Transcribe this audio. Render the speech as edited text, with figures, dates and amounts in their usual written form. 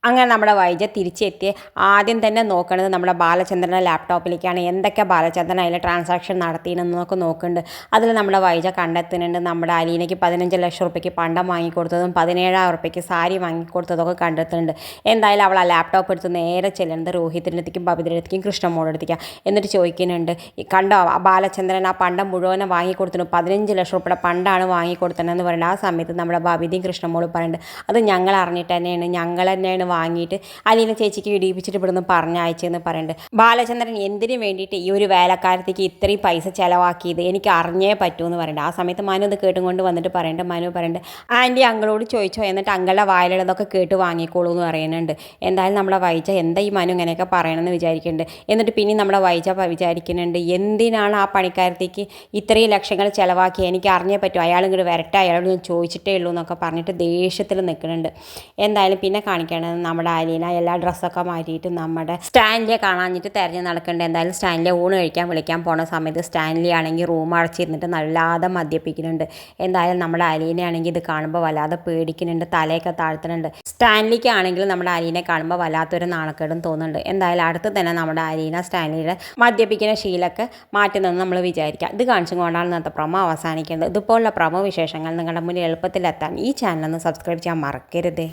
അങ്ങനെ നമ്മുടെ വൈജ തിരിച്ചെത്തി ആദ്യം തന്നെ നോക്കുന്നത് നമ്മുടെ ബാലചന്ദ്രൻ്റെ ലാപ്ടോപ്പിലേക്കാണ്. എന്തൊക്കെ ബാലചന്ദ്രൻ അതിൽ ട്രാൻസാക്ഷൻ നടത്തിയെന്നൊക്കെ നോക്കുന്നുണ്ട്. അതിൽ നമ്മുടെ വൈജ കണ്ടെത്തുന്നുണ്ട് നമ്മുടെ അലീനയ്ക്ക് 15 ലക്ഷം റുപ്യയ്ക്ക് പണ്ടം വാങ്ങിക്കൊടുത്തതും 17,000 റുപ്യയ്ക്ക് സാരി വാങ്ങിക്കൊടുത്തതൊക്കെ കണ്ടെത്തുന്നുണ്ട്. എന്തായാലും അവൾ ആ ലാപ്ടോപ്പ് എടുത്ത് നേരെ ചെല്ലുന്നത് രോഹിത്തിൻ്റെ അടുത്തേക്കും ബബിതയുടെ അടുത്തേക്കും കൃഷ്ണമോളുടെ അടുത്തേക്കാണ്. എന്നിട്ട് ചോദിക്കുന്നുണ്ട്, കണ്ടോ ബാലചന്ദ്രൻ ആ പണ്ടം മുഴുവനും വാങ്ങിക്കൊടുത്തിട്ടുണ്ട്, 15 ലക്ഷം റുപ്യയുടെ പണ്ടാണ് വാങ്ങിക്കൊടുത്തതെന്ന് പറയുന്നത്. ആ സമയത്ത് നമ്മുടെ ബബിതയും കൃഷ്ണമോളും പറയുന്നുണ്ട്, അത് ഞങ്ങൾ അറിഞ്ഞിട്ട് തന്നെയാണ്, ഞങ്ങൾ തന്നെയാണ് വാങ്ങിയിട്ട് അലീന ചേച്ചിക്ക് ഇടിപ്പിച്ചിട്ട് ഇവിടുന്ന് പറഞ്ഞയച്ചെന്ന് പറയുന്നുണ്ട്. ബാലചന്ദ്രൻ എന്തിനു വേണ്ടിയിട്ട് ഈ ഒരു വേലക്കാരത്തേക്ക് ഇത്രയും പൈസ ചിലവാക്കിയത് എനിക്ക് അറിഞ്ഞേ പറ്റൂ എന്ന് പറയുന്നുണ്ട്. ആ സമയത്ത് മനു ഇത് കേട്ടുകൊണ്ട് വന്നിട്ട് പറയുന്നുണ്ട്, മനു പറയുന്നുണ്ട്, ആൻറ്റി അങ്കിളോട് ചോദിച്ചോ, എന്നിട്ട് അങ്കിളുടെ വായിലുള്ളതൊക്കെ കേട്ട് വാങ്ങിക്കോളൂ എന്ന് പറയുന്നുണ്ട്. എന്തായാലും നമ്മുടെ വൈജ എന്താ ഈ മനു ഇങ്ങനെയൊക്കെ പറയണമെന്ന് വിചാരിക്കുന്നുണ്ട്. എന്നിട്ട് പിന്നെ നമ്മുടെ വൈജ വിചാരിക്കുന്നുണ്ട്, എന്തിനാണ് ആ പണിക്കാരത്തേക്ക് ഇത്രയും ലക്ഷങ്ങൾ ചിലവാക്കി, എനിക്ക് അറിഞ്ഞേ പറ്റൂ, അയാൾ ഇങ്ങോട്ട് വരട്ടെ, അയാളോട് ഞാൻ ചോദിച്ചിട്ടേ ഉള്ളൂ എന്നൊക്കെ പറഞ്ഞിട്ട് ദേഷ്യത്തിൽ നിൽക്കുന്നുണ്ട്. എന്തായാലും പിന്നെ കാണിക്കേണ്ടത് നമ്മുടെ അലീന എല്ലാ ഡ്രസ്സൊക്കെ മാറ്റിയിട്ട് നമ്മുടെ സ്റ്റാൻലിയെ കാണാഞ്ഞിട്ട് തിരഞ്ഞ് നടക്കുന്നുണ്ട്. എന്തായാലും സ്റ്റാൻലിയെ ഊണ് കഴിക്കാൻ വിളിക്കാൻ പോണ സമയത്ത് സ്റ്റാൻലി ആണെങ്കിൽ റൂം അടച്ചിരുന്നിട്ട് നല്ലാതെ മദ്യപ്പിക്കുന്നുണ്ട്. എന്തായാലും നമ്മുടെ അലീനയാണെങ്കിൽ ഇത് കാണുമ്പോൾ വല്ലാതെ പേടിക്കുന്നുണ്ട്, തലയൊക്കെ താഴ്ത്തുന്നുണ്ട്. സ്റ്റാൻലിക്ക് ആണെങ്കിലും നമ്മുടെ അലീനെ കാണുമ്പോൾ വല്ലാത്തൊരു നാണക്കേടും തോന്നുന്നുണ്ട്. എന്തായാലും അടുത്ത് തന്നെ നമ്മുടെ അലീന സ്റ്റാൻലിയുടെ മദ്യപ്പിക്കുന്ന ശീലമൊക്കെ മാറ്റുന്നതെന്ന് നമ്മൾ വിചാരിക്കുക. ഇത് കാണിച്ചും കൊണ്ടാണ് ഇന്നത്തെ പ്രൊമോ അവസാനിക്കേണ്ടത്. ഇതുപോലുള്ള പ്രൊമോ വിശേഷങ്ങൾ നിങ്ങളുടെ മുന്നിൽ എളുപ്പത്തിലെത്താൻ ഈ ചാനലൊന്ന് സബ്സ്ക്രൈബ് ചെയ്യാൻ മറക്കരുത്.